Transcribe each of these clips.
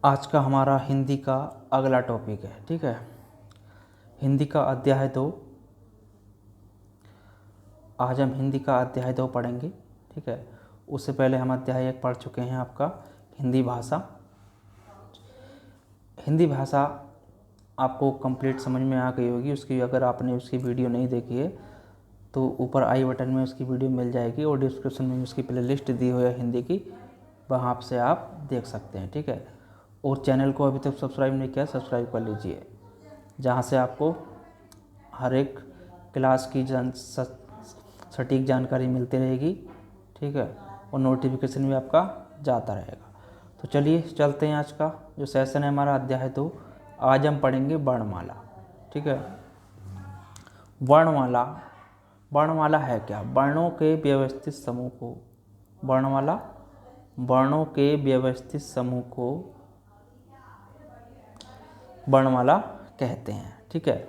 आज का हमारा हिंदी का अगला टॉपिक है। ठीक है, हिंदी का अध्याय 2। आज हम हिंदी का अध्याय 2 पढ़ेंगे। ठीक है, उससे पहले हम अध्याय 1 पढ़ चुके हैं। आपका हिंदी भाषा आपको कंप्लीट समझ में आ गई होगी। उसकी अगर आपने उसकी वीडियो नहीं देखी है तो ऊपर आई बटन में उसकी वीडियो मिल जाएगी और डिस्क्रिप्शन में उसकी प्लेलिस्ट दी हुई है हिंदी की, वहाँ से आप देख सकते हैं। ठीक है, और चैनल को अभी तक सब्सक्राइब नहीं किया, सब्सक्राइब कर लीजिए, जहाँ से आपको हर एक क्लास की सटीक जानकारी मिलती रहेगी। ठीक है, और नोटिफिकेशन भी आपका जाता रहेगा। तो चलिए चलते हैं। आज का जो सेशन है हमारा अध्याय 2। आज हम पढ़ेंगे वर्णमाला। ठीक है, वर्णमाला है क्या? वर्णों के व्यवस्थित समूह को वर्णों के व्यवस्थित समूह को वर्णमाला कहते हैं। ठीक है,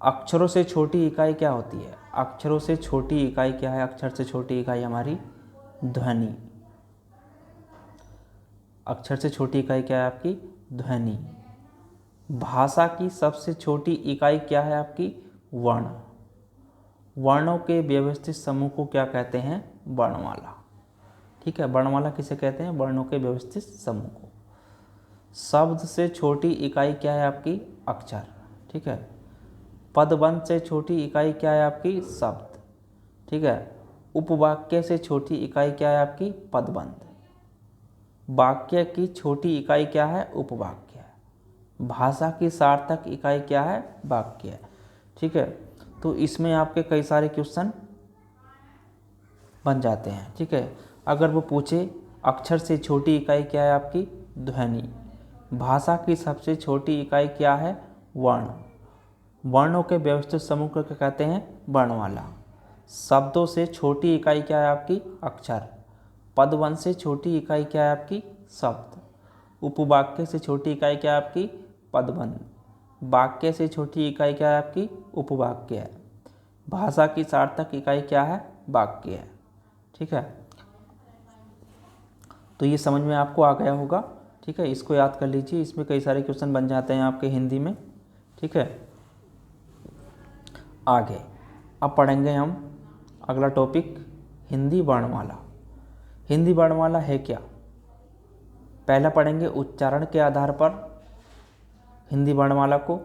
अक्षरों से छोटी इकाई क्या होती है? अक्षरों से छोटी इकाई क्या है? अक्षर से छोटी इकाई हमारी ध्वनि। अक्षर से छोटी इकाई क्या है आपकी? ध्वनि। भाषा की सबसे छोटी इकाई क्या है आपकी? वर्ण। वर्णों के व्यवस्थित समूह को क्या कहते हैं? वर्णमाला। ठीक है, वर्णमाला किसे कहते हैं? वर्णों के व्यवस्थित समूह को। शब्द से छोटी इकाई क्या है आपकी? अक्षर। ठीक है, पदबंध से छोटी इकाई क्या है आपकी? शब्द। ठीक है, उपवाक्य से छोटी इकाई क्या है आपकी? पदबंध। वाक्य की छोटी इकाई क्या है? उपवाक्य। भाषा की सार्थक इकाई क्या है? वाक्य। ठीक है, तो इसमें आपके कई सारे क्वेश्चन बन जाते हैं। ठीक है, अगर वो पूछे अक्षर से छोटी इकाई क्या है आपकी? ध्वनि। भाषा की सबसे छोटी इकाई क्या है? वर्ण। वर्णों के व्यवस्थित समूह को क्या कहते हैं? वर्णमाला। शब्दों से छोटी इकाई क्या है आपकी? अक्षर। पदवंश से छोटी इकाई क्या है आपकी? शब्द। उपवाक्य से छोटी इकाई क्या है आपकी? पदबंध। वाक्य से छोटी इकाई क्या है आपकी? उपवाक्य। भाषा की सार्थक इकाई क्या है? वाक्य। ठीक है, तो ये समझ में आपको आ गया होगा। ठीक है, इसको याद कर लीजिए, इसमें कई सारे क्वेश्चन बन जाते हैं आपके हिंदी में। ठीक है, आगे अब पढ़ेंगे हम अगला टॉपिक, हिंदी वर्णमाला। हिंदी वर्णमाला है क्या? पहला पढ़ेंगे उच्चारण के आधार पर हिंदी वर्णमाला को।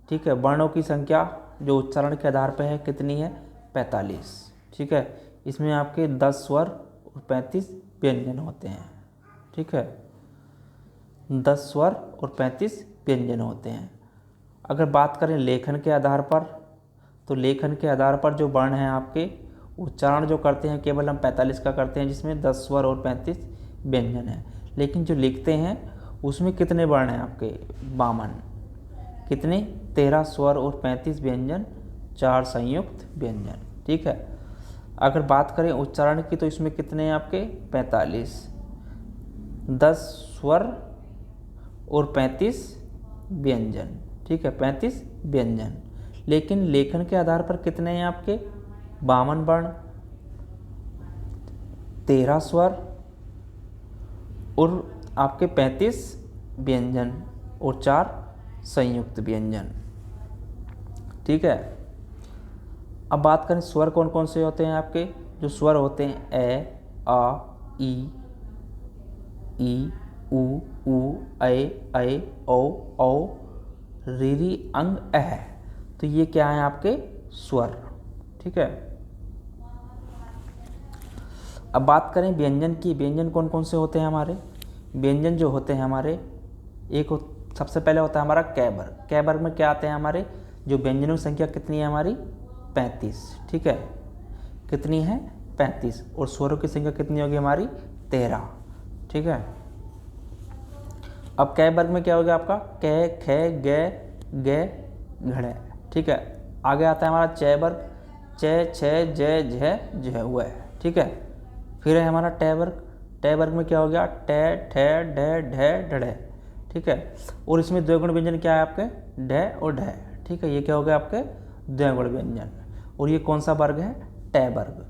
ठीक है, वर्णों की संख्या जो उच्चारण के आधार पर है कितनी है? 45। ठीक है, इसमें आपके 10 स्वर और 35 व्यंजन होते हैं। ठीक है, 10 स्वर और 35 व्यंजन होते हैं। अगर बात करें लेखन के आधार पर, तो लेखन के आधार पर जो वर्ण हैं आपके, उच्चारण जो करते हैं केवल हम 45 का करते हैं, जिसमें 10 स्वर और 35 व्यंजन है। लेकिन जो लिखते हैं उसमें कितने वर्ण हैं आपके? 52। कितने? 13 स्वर और 35 व्यंजन, 4 संयुक्त व्यंजन। ठीक है, अगर बात करें उच्चारण की तो इसमें कितने हैं आपके? 45। 10 स्वर और 35 व्यंजन। ठीक है, 35 व्यंजन। लेकिन लेखन के आधार पर कितने हैं आपके? 52 वर्ण, 13 स्वर और आपके 35 व्यंजन और 4 संयुक्त व्यंजन। ठीक है, अब बात करें स्वर कौन कौन से होते हैं आपके? जो स्वर होते हैं ए, आ, ई, उ, ऐ, औ, री, अंग, अह। तो ये क्या है आपके? स्वर। ठीक है, अब बात करें व्यंजन की। व्यंजन कौन कौन से होते हैं हमारे? व्यंजन जो होते हैं हमारे, सबसे पहले होता है हमारा कै वर्ग। कै वर्ग में क्या आते हैं हमारे? जो व्यंजनों की संख्या कितनी है हमारी? 35। ठीक है, कितनी है? 35। और स्वरों की संख्या कितनी होगी हमारी? 13। ठीक है, अब कै वर्ग में क्या हो गया आपका? कै, खे, गे, गे, घड़े। ठीक है, आगे आता है हमारा चै वर्ग। चै, छे, जय, झ, झ, वह। ठीक है, फिर है हमारा टै वर्ग। टै वर्ग में क्या हो गया? टै, ठै, ढै, ढै, ढड़े। ठीक है, और इसमें द्विगुण व्यंजन क्या है आपके? ढै और ढै। ठीक है, ये क्या हो गया आपके? द्विगुण व्यंजन। और ये कौन सा वर्ग है? टै वर्ग।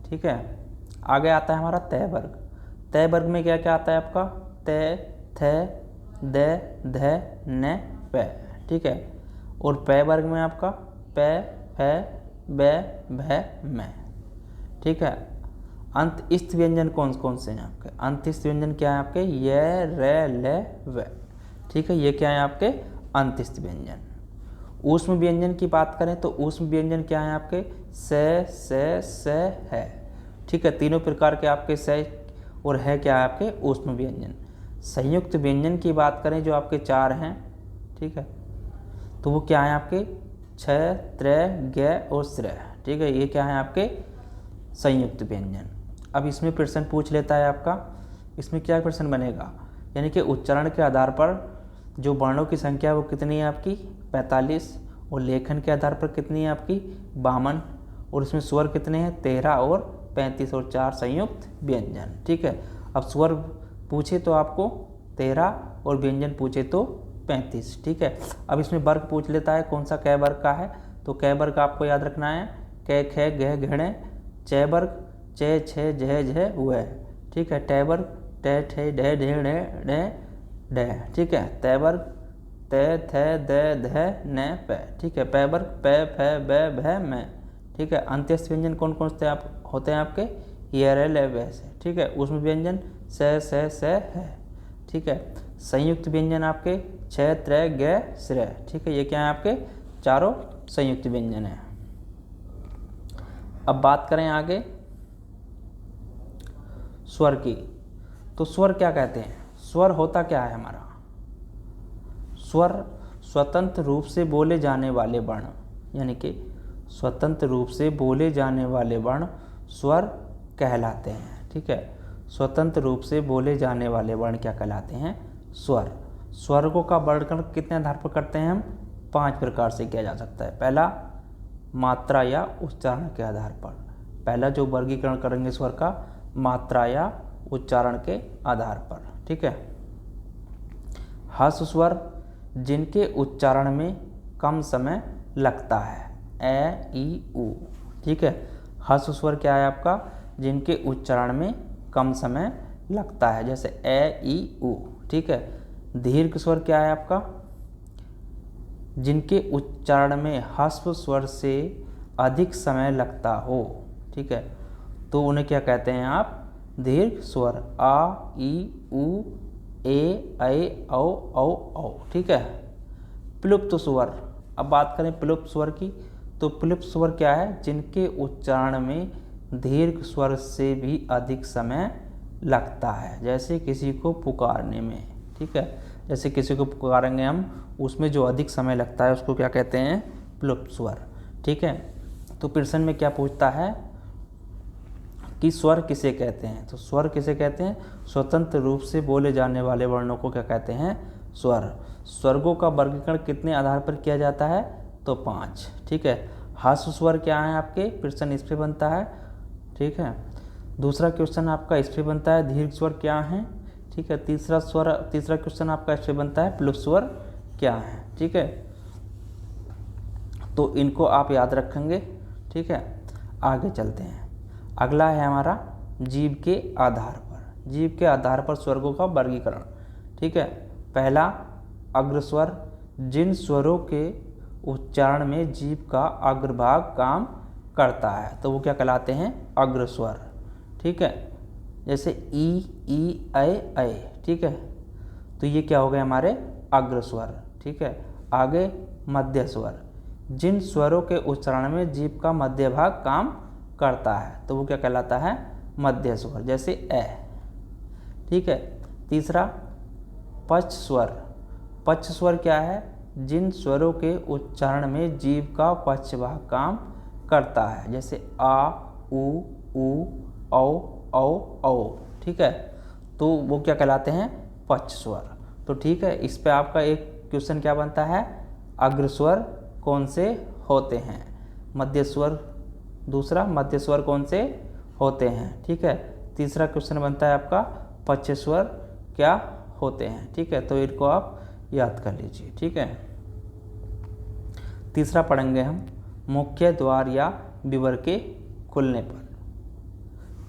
ठीक है, आगे आता है हमारा तै वर्ग। तै वर्ग में क्या क्या आता है आपका? तै, थे, द, ध, न, प, ठीक है। और प वर्ग में आपका प, फ, ब, भ, म, ठीक है। अंतस्थ व्यंजन कौन कौन से हैं आपके? अंतस्थ व्यंजन क्या है आपके? य, र, ल, व, ठीक है। ये क्या है आपके? अंतस्थ व्यंजन। ऊष्म व्यंजन की बात करें तो ऊष्म व्यंजन क्या है आपके? स, है, ठीक है। तीनों प्रकार के आपके स और है क्या है आपके? ऊष्म व्यंजन। संयुक्त व्यंजन की बात करें जो आपके 4 हैं, ठीक है, तो वो क्या है आपके? छ, त्र, ग और स्र, ठीक है। ये क्या है आपके? संयुक्त व्यंजन। अब इसमें प्रश्न पूछ लेता है आपका, इसमें क्या प्रश्न बनेगा? यानी कि उच्चारण के आधार पर जो वर्णों की संख्या है वो कितनी है आपकी? 45, और लेखन के आधार पर कितनी है आपकी? 52, और इसमें स्वर कितने हैं? 13 और 35 और 4 संयुक्त व्यंजन, ठीक है। अब स्वर पूछे तो आपको 13 और व्यंजन पूछे तो 35, ठीक है। अब इसमें वर्ग पूछ लेता है कौन सा कै वर्ग का है, तो कै वर्ग आपको याद रखना है कै, ख, गह, घणे। च वर्ग च, छ, झ, झ, व, ठीक है। ट वर्ग ट, ठ, ढ, ढ, ढ, ढ, ठीक है। त वर्ग त, थ, द, ध, न, प, ठीक है। प वर्ग प, फ, ब, भ, म, ठीक है। अंत्यस्थ व्यंजन कौन कौन से आप होते हैं आपके? य, र, ल, व से, ठीक है। उसमें व्यंजन स, है, ठीक है। संयुक्त व्यंजन आपके छ, त्र, ग, स्र, ठीक है। ये क्या है आपके? चारों संयुक्त व्यंजन है। अब बात करें आगे स्वर की, तो स्वर क्या कहते हैं? स्वर होता क्या है हमारा? स्वर स्वतंत्र रूप से बोले जाने वाले वर्ण, यानी कि स्वतंत्र रूप से बोले जाने वाले वर्ण स्वर कहलाते हैं, ठीक है। स्वतंत्र रूप से बोले जाने वाले वर्ण क्या कहलाते हैं? स्वर। स्वर्गों का वर्गीकरण कितने आधार पर करते हैं हम? 5 प्रकार से किया जा सकता है। पहला, मात्रा या उच्चारण के आधार पर। पहला जो वर्गीकरण करेंगे स्वर का, मात्रा या उच्चारण के आधार पर, ठीक है। ह्रस्व स्वर जिनके उच्चारण में कम समय लगता है, ए, ई, उ, ठीक है। ह्रस्व स्वर क्या है आपका? जिनके उच्चारण में कम समय लगता है, जैसे ए, ई, उ, ठीक है। दीर्घ स्वर क्या है आपका? जिनके उच्चारण में ह्रस्व स्वर से अधिक समय लगता हो, ठीक है, तो उन्हें क्या कहते हैं आप? दीर्घ स्वर। आ, ई, उ, ए, ऐ, औ, ठीक है। प्लुप्त स्वर, अब बात करें प्लुप्त स्वर की, तो प्लुप्त स्वर क्या है? जिनके उच्चारण में दीर्घ स्वर से भी अधिक समय लगता है, जैसे किसी को पुकारने में, ठीक है। जैसे किसी को पुकारेंगे हम, उसमें जो अधिक समय लगता है उसको क्या कहते हैं? प्लुप्त स्वर, ठीक है। तो प्रश्न में क्या पूछता है कि स्वर किसे कहते हैं? तो स्वर किसे कहते हैं? स्वतंत्र रूप से बोले जाने वाले वर्णों को क्या कहते हैं? स्वर। स्वर्गों का वर्गीकरण कितने आधार पर किया जाता है? तो 5, ठीक है। ह्रस्व स्वर क्या है आपके? प्रश्न इस पे बनता है, ठीक है। दूसरा क्वेश्चन आपका इस पे बनता है, दीर्घ स्वर क्या है, ठीक है। तीसरा क्वेश्चन आपका इस पे बनता है, प्लुप्त स्वर क्या है, ठीक है। तो इनको आप याद रखेंगे, ठीक है। आगे चलते हैं। अगला है हमारा जीव के आधार पर। जीव के आधार पर स्वर्गों का वर्गीकरण, ठीक है। पहला, अग्रस्वर, जिन स्वरों के उच्चारण में जीव का अग्रभाग काम करता है, तो वो क्या कहलाते हैं? अग्रस्वर, ठीक है। जैसे ई, ऐ, ठीक है, तो ये क्या हो गए हमारे? अग्रस्वर, ठीक है। आगे मध्य स्वर, जिन स्वरों के उच्चारण में जीभ का मध्य भाग काम करता है, तो वो क्या कहलाता है? मध्य स्वर, जैसे ए, ठीक है। तीसरा, पक्ष स्वर। पक्ष स्वर क्या है? जिन स्वरों के उच्चारण में जीभ का पक्ष भाग काम करता है, जैसे आ, उ, औ, ठीक है, तो वो क्या कहलाते हैं? पक्ष स्वर। तो ठीक है, इस पे आपका एक क्वेश्चन क्या बनता है? अग्रस्वर कौन से होते हैं? मध्य स्वर। दूसरा, मध्य स्वर कौन से होते हैं, ठीक है। तीसरा क्वेश्चन बनता है आपका, पक्ष स्वर क्या होते हैं, ठीक है। तो इनको आप याद कर लीजिए, ठीक है। तीसरा पढ़ेंगे हम, मुख्य द्वार या विवर के खुलने पर।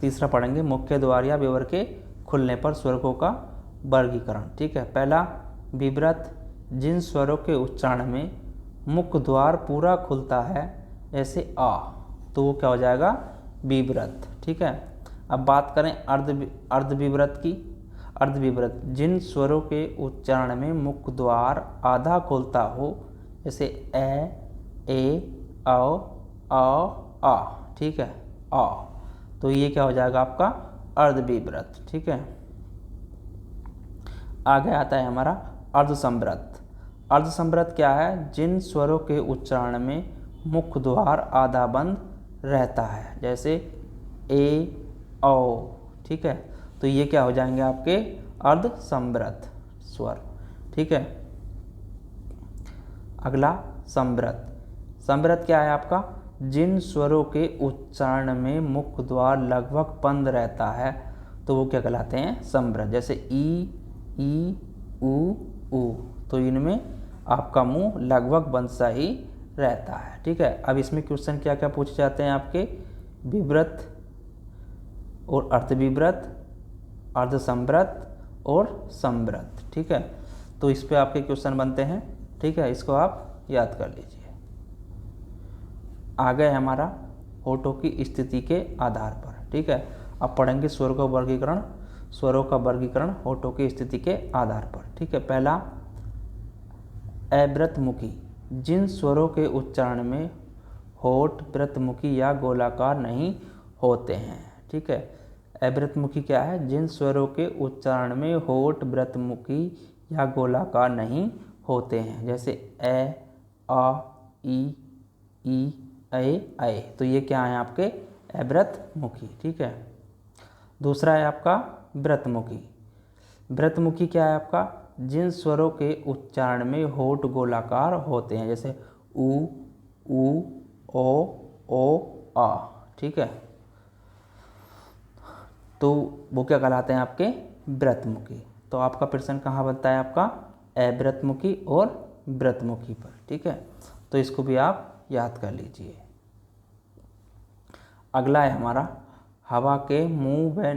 तीसरा पढ़ेंगे, मुख्य द्वार या विवर के खुलने पर स्वर्गों का वर्गीकरण, ठीक है। पहला, विव्रत जिन स्वरों के उच्चारण में मुख द्वार पूरा खुलता है जैसे आ, तो वो क्या हो जाएगा विव्रत। ठीक है। अब बात करें अर्धविव्रत की। अर्धविव्रत जिन स्वरों के उच्चारण में मुख द्वार आधा खुलता हो जैसे ए औ आ। ठीक है, आ, तो ये क्या हो जाएगा आपका अर्धविव्रत। ठीक है। आगे आता है हमारा अर्धसंवृत। अर्धसंवृत क्या है? जिन स्वरों के उच्चारण में मुख द्वार आधा बंद रहता है जैसे ए औ। ठीक है, तो ये क्या हो जाएंगे आपके अर्धसंवृत स्वर। ठीक है। अगला संवृत। संवृत क्या है आपका? जिन स्वरों के उच्चारण में मुख द्वार लगभग बंद रहता है तो वो क्या कहलाते हैं? संवृत। जैसे ई ऊ। तो इनमें आपका मुंह लगभग बंद सा ही रहता है। ठीक है। अब इसमें क्वेश्चन क्या क्या पूछे जाते हैं आपके? विव्रत और अर्धविव्रत, अर्धसंवृत और संवृत। ठीक है, तो इस पे आपके क्वेश्चन बनते हैं। ठीक है, इसको आप याद कर लीजिए। आगे हमारा होठों की स्थिति के आधार पर। ठीक है, अब पढ़ेंगे स्वरों का वर्गीकरण। स्वरों का वर्गीकरण होठों की स्थिति के आधार पर। ठीक है। पहला अवृतमुखी। जिन स्वरों के उच्चारण में होठ वृत्तमुखी या गोलाकार नहीं होते हैं। ठीक है, अवृतमुखी क्या है? जिन स्वरों के उच्चारण में होठ वृत्तमुखी या गोलाकार नहीं होते हैं जैसे ए आ ई ऐ। तो ये क्या है आपके? अवृतमुखी। ठीक है। दूसरा है आपका वृत्तमुखी। वृत्तमुखी क्या है आपका? जिन स्वरों के उच्चारण में होठ गोलाकार होते हैं जैसे ऊ ओ आ। ठीक है, तो वो क्या कहलाते हैं आपके? वृत्तमुखी। तो आपका प्रश्न कहाँ बनता है? आपका अवृतमुखी और वृत्तमुखी पर। ठीक है, तो इसको भी आप याद कर लीजिए। अगला है हमारा हवा के मुंह व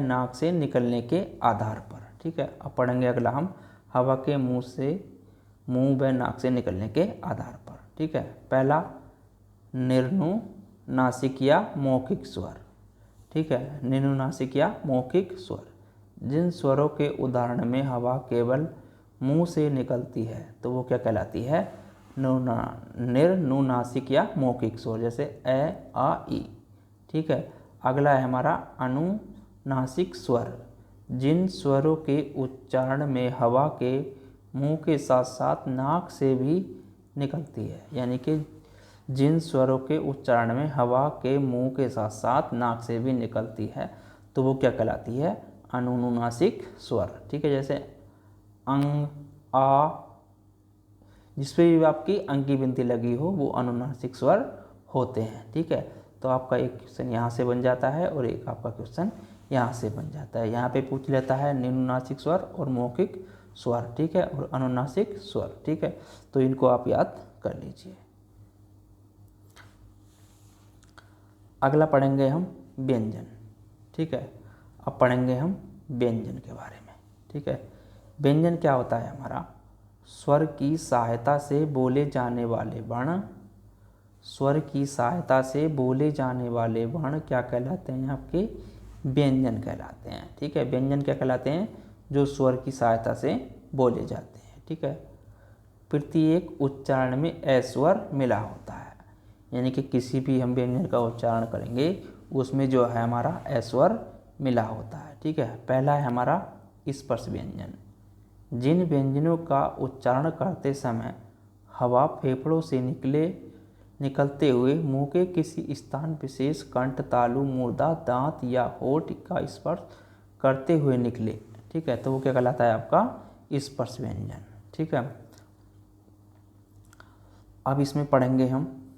नाक से निकलने के आधार पर। ठीक है, अब पढ़ेंगे अगला हम हवा के मुंह व नाक से निकलने के आधार पर। ठीक है। पहला निर्नुनासिक या मौखिक स्वर। ठीक है, निर्नुनासिक या मौखिक स्वर। जिन स्वरों के उदाहरण में हवा केवल मुंह से निकलती है तो वो क्या कहलाती है? निर्नुनासिक या मौखिक स्वर जैसे ए आ ई। ठीक है। अगला है हमारा अनुनासिक स्वर। जिन स्वरों के उच्चारण में हवा के मुंह के साथ साथ नाक से भी निकलती है, यानी कि जिन स्वरों के उच्चारण में हवा के मुंह के साथ साथ नाक से भी निकलती है तो वो क्या कहलाती है? अनुनासिक स्वर। ठीक है, जैसे अंग आ, जिसपे भी आपकी अंग की बिंदी लगी हो वो अनुनासिक स्वर होते हैं। ठीक है, तो आपका एक क्वेश्चन यहाँ से बन जाता है और एक आपका क्वेश्चन यहाँ से बन जाता है। यहाँ पे पूछ लेता है निर्नुनासिक स्वर और मौखिक स्वर। ठीक है, और अनुनासिक स्वर। ठीक है, तो इनको आप याद कर लीजिए। अगला पढ़ेंगे हम व्यंजन। ठीक है, अब पढ़ेंगे हम व्यंजन के बारे में। ठीक है, व्यंजन क्या होता है हमारा? स्वर की सहायता से बोले जाने वाले वर्ण। स्वर की सहायता से बोले जाने वाले वर्ण क्या कहलाते हैं? आपके व्यंजन कहलाते हैं। ठीक है, व्यंजन क्या कहलाते हैं? जो स्वर की सहायता से बोले जाते हैं। ठीक है, प्रत्येक उच्चारण में ए स्वर मिला होता है, यानी कि किसी भी हम व्यंजन का उच्चारण करेंगे उसमें जो है हमारा ए स्वर मिला होता है। ठीक है, पहला है हमारा स्पर्श व्यंजन। जिन व्यंजनों का उच्चारण करते समय हवा फेफड़ों से निकलते हुए मुंह के किसी स्थान विशेष कंठ, तालु, मूर्धा, दांत या होठ का स्पर्श करते हुए निकले। ठीक है, तो वो क्या कहलाता है? आपका स्पर्श व्यंजन। ठीक है, अब इसमें पढ़ेंगे हम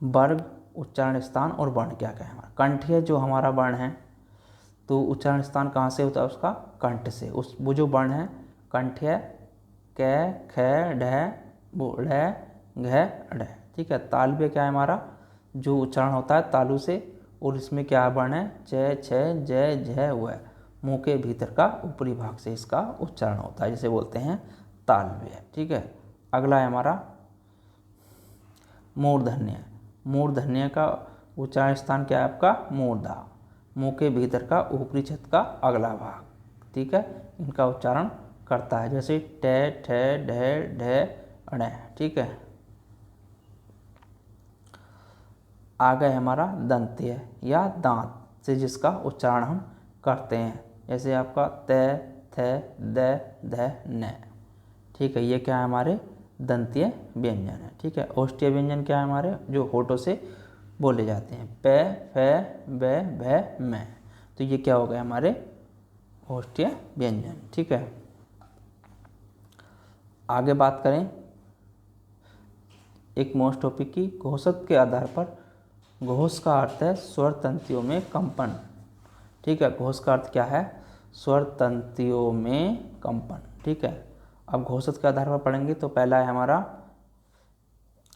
वर्ग, उच्चारण स्थान और वर्ण क्या क्या है हमारा। कंठीय जो हमारा वर्ण है तो उच्चारण स्थान कहाँ से होता है? उसका कंठ से। वो जो वर्ण है कंठीय क ख ढ ढ घ ढ। ठीक है, तालव्य क्या है हमारा? जो उच्चारण होता है तालु से और इसमें क्या वर्ण है, च, छ, ज, झ, व। मुंह के भीतर का ऊपरी भाग से इसका उच्चारण होता है, जिसे बोलते हैं तालव्य। ठीक है। अगला है हमारा मूर्धन्य। मूर्धन्य का उच्चारण स्थान क्या है आपका, मूर्धा। मुंह के भीतर का ऊपरी छत का अगला भाग, ठीक है, इनका उच्चारण करता है, जैसे ट, ठ, ढ, ढ, ण। ठीक है। आगे हमारा दंत्य या दांत से जिसका उच्चारण हम करते हैं, जैसे आपका त, थ, द, ध, न। ठीक है। ये क्या है, हमारे दंतीय व्यंजन है। ठीक है। औष्ठ्य व्यंजन क्या है, हमारे जो होठों से बोले जाते हैं, प, फ, ब, भ, म। तो ये क्या हो गए हमारे औष्ठ्य व्यंजन। ठीक है। आगे बात करें एक मोस्ट टॉपिक की, घोषक के आधार पर। घोष का अर्थ है स्वर तंत्रियों में कंपन। ठीक है। घोष का अर्थ क्या है, स्वर तंत्रियों में कंपन। ठीक है। अब घोषक के आधार पर पढ़ेंगे तो पहला है हमारा,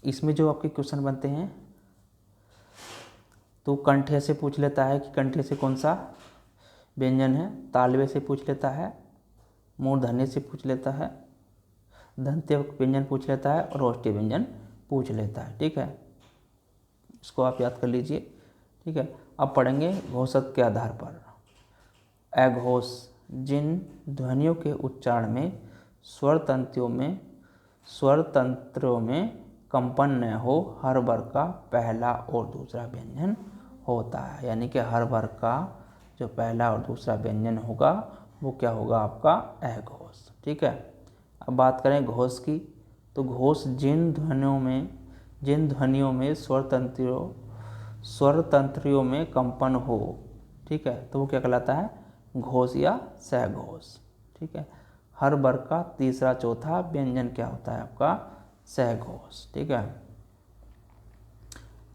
इसमें जो आपके क्वेश्चन बनते हैं तो कंठे से पूछ लेता है कि कंठे से कौन सा व्यंजन है, तालव्य से पूछ लेता है, मूर्धन्य से पूछ लेता है, दंत्य व्यंजन पूछ लेता है और औष्ठ्य व्यंजन पूछ लेता है। ठीक है। इसको आप याद कर लीजिए। ठीक है। अब पढ़ेंगे घोषक के आधार पर। अघोष, जिन ध्वनियों के उच्चारण में स्वर तंत्रों में कंपन न हो, हर वर्ग का पहला और दूसरा व्यंजन होता है। यानी कि हर वर्ग का जो पहला और दूसरा व्यंजन होगा वो क्या होगा, आपका अघोष। ठीक है। अब बात करें घोष की, तो घोष जिन ध्वनियों में स्वर तंत्रियों में कंपन हो, ठीक है, तो वो क्या कहलाता है, घोष या सघोष। ठीक है। हर वर्ग का तीसरा चौथा व्यंजन क्या होता है, आपका सघोष। ठीक है।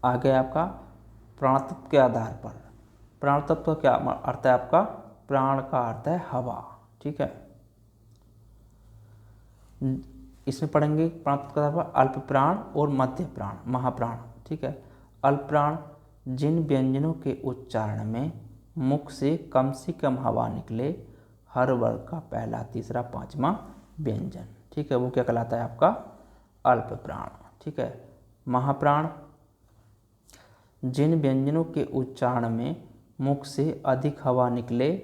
आगे आपका प्राणतत्व के आधार पर। प्राणतत्व का क्या अर्थ है आपका, प्राण का अर्थ है हवा। ठीक है। इसमें पढ़ेंगे प्राणतत्व के आधार पर अल्प प्राण और मध्य प्राण, महाप्राण। ठीक है। अल्प प्राण जिन व्यंजनों के उच्चारण में मुख से कम हवा निकले, हर वर्ग का पहला तीसरा पांचवा व्यंजन। ठीक है। वो क्या कहलाता है, आपका अल्प प्राण। ठीक है। महाप्राण जिन व्यंजनों के उच्चारण में मुख से अधिक हवा निकले,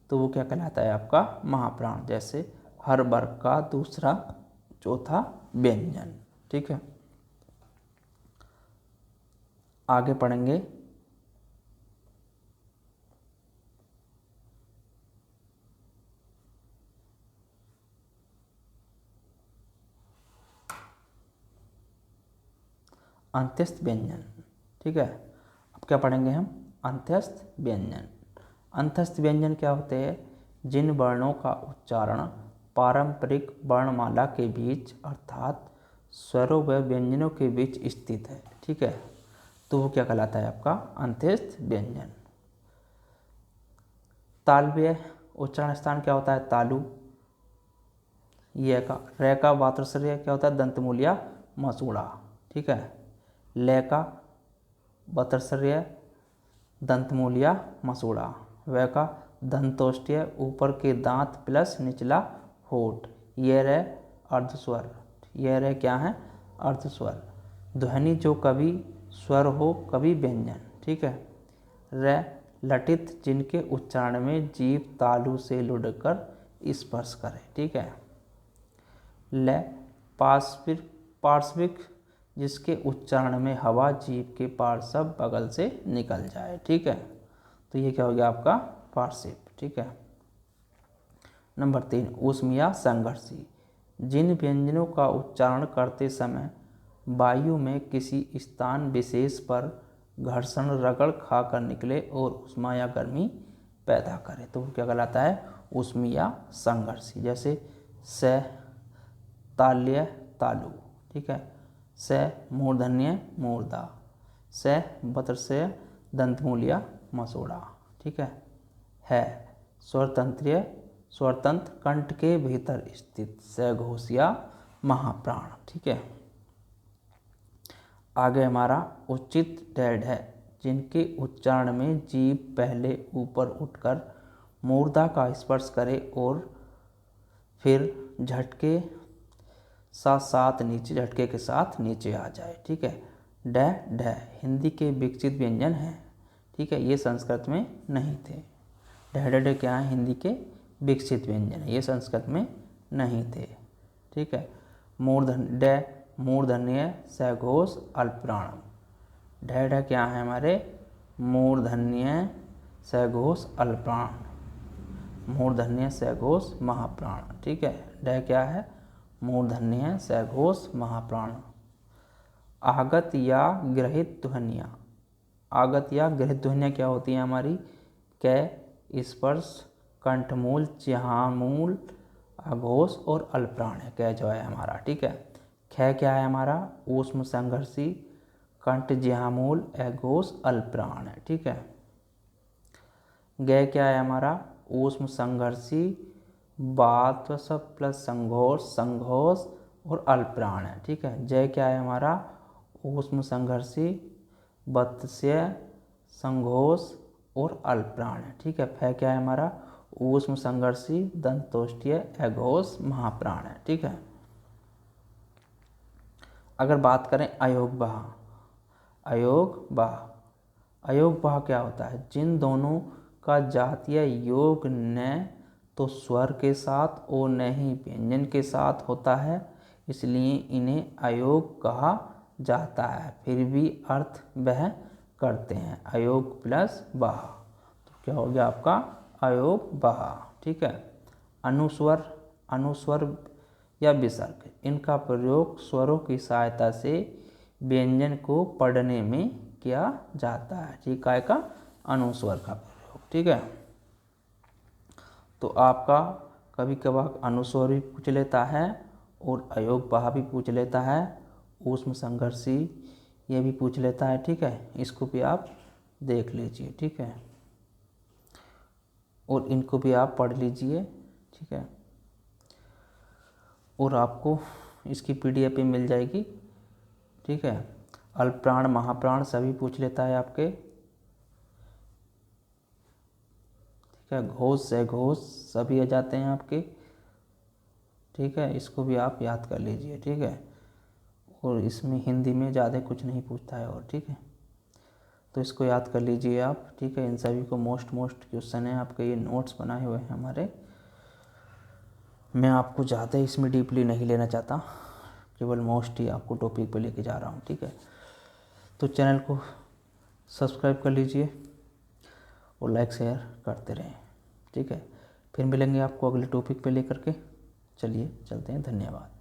तो वो क्या कहलाता है, आपका महाप्राण, जैसे हर वर्ग का दूसरा चौथा व्यंजन। ठीक है। आगे पढ़ेंगे अंत्यस्थ व्यंजन। ठीक है। अब क्या पढ़ेंगे हम, अंत्यस्थ व्यंजन। अंत्यस्थ व्यंजन क्या होते हैं, जिन वर्णों का उच्चारण पारंपरिक वर्णमाला के बीच अर्थात स्वरों व व्यंजनों के बीच स्थित है। ठीक है। तो वो क्या कहलाता है, आपका अंत्यस्थ व्यंजन। तालव्य उच्चारण स्थान क्या होता है, तालु। ये का रे का वातस्वर्य क्या होता है, दंतमूलिया मसूड़ा। ठीक है। ले का वातस्वर्य दंतमूलिया मसूड़ा। व का दंतोष्ठ्य ऊपर के दांत प्लस निचला होठ। ये रे अर्धस्वर। ये रे क्या है, अर्धस्वर। ध्वनि जो कभी स्वर हो कभी व्यंजन। ठीक है। रे लटित जिनके उच्चारण में जीभ तालु से लुढ़कर स्पर्श करे। ठीक है। ले पार्श्विक जिसके उच्चारण में हवा जीभ के पार्श्व बगल से निकल जाए। ठीक है। तो ये क्या हो गया, आपका पार्श्व। ठीक है। नंबर 3 ऊष्म या संघर्षी, जिन व्यंजनों का उच्चारण करते समय वायु में किसी स्थान विशेष पर घर्षण रगड़ खाकर निकले और ऊष्मा या गर्मी पैदा करे, तो वो क्या कहलाता है, ऊष्मी या संघर्षी। जैसे स ताल्य तालु। ठीक है। स मूर्धन्य मूर्धा। स बतस्य दंतमूलिया मसूड़ा। ठीक है स्वरतंत्र कंठ के भीतर स्थित सघोष या महाप्राण। ठीक है। आगे हमारा उचित डेढ़ है, जिनके उच्चारण में जीभ पहले ऊपर उठकर मूर्धा का स्पर्श करे और फिर झटके झटके के साथ नीचे आ जाए। ठीक है। ड ढ हिंदी के विकसित व्यंजन हैं। ठीक है, ये संस्कृत में नहीं थे। ढ ढ ढ क्या है? हिंदी के विकसित व्यंजन है, ये संस्कृत में नहीं थे। ठीक है। मूर्धन्य सघोष अल्पप्राण। ढ ढ क्या है हमारे? मूर्धन्य सघोष अल्पप्राण, मूर्धन्य सघोष महाप्राण। ठीक है। ढ क्या है? मूर्धन्य सघोष महाप्राण। आगत या गृहित ध्वनियाँ। आगत या गृहित ध्वनियाँ क्या होती हैं हमारी? क, स्पर्श, कंठमूल, चिहामूल, अघोष और अल्पप्राण है। क जो है हमारा। ठीक है। ख क्या है हमारा? ऊष्म संघर्षी, कंठ, जिहामूल, अघोष, अल्पप्राण है। ठीक है। ग क्या है हमारा? ऊष्म संघर्षी, बातस प्लस संघोष, संघोष और अल्पप्राण है। ठीक है। जय क्या है हमारा? ऊष्म संघर्षी, वत्स्य, संघोष और अल्पप्राण है। ठीक है। फ क्या है हमारा? ऊष्म संघर्षी, दंतोष्ठीय, अघोष, महाप्राण है। ठीक है। अगर बात करें अयोग्यबाह, अयोग्यबाह क्या होता है? जिन दोनों का जातीय योग न तो स्वर के साथ और न ही व्यंजन के साथ होता है, इसलिए इन्हें अयोग कहा जाता है, फिर भी अर्थ वह करते हैं। अयोग प्लस बाह, तो क्या हो गया आपका? अयोग्यबाह। ठीक है। अनुस्वर या विसर्ग, इनका प्रयोग स्वरों की सहायता से व्यंजन को पढ़ने में किया जाता है। ठीक है, का अनुस्वर का प्रयोग। ठीक है। तो आपका कभी कभार अनुस्वर भी पूछ लेता है और अयोग्यबाह भी पूछ लेता है, ऊष्म संघर्षी ये भी पूछ लेता है। ठीक है, इसको भी आप देख लीजिए। ठीक है, और इनको भी आप पढ़ लीजिए। ठीक है, और आपको इसकी PDF भी मिल जाएगी। ठीक है। अल्पप्राण, महाप्राण सभी पूछ लेता है आपके। ठीक है। घोष से घोष सभी आ जाते हैं आपके। ठीक है, इसको भी आप याद कर लीजिए। ठीक है, और इसमें हिंदी में ज़्यादा कुछ नहीं पूछता है और। ठीक है, तो इसको याद कर लीजिए आप। ठीक है, इन सभी को मोस्ट क्वेश्चन है आपके, ये नोट्स बनाए हुए हैं हमारे। मैं आपको ज़्यादा इसमें डीपली नहीं लेना चाहता, केवल मोस्ट ही आपको टॉपिक पे लेके जा रहा हूँ। ठीक है, तो चैनल को सब्सक्राइब कर लीजिए और लाइक शेयर करते रहें। ठीक है, फिर मिलेंगे आपको अगले टॉपिक पे लेकर के। चलिए चलते हैं, धन्यवाद।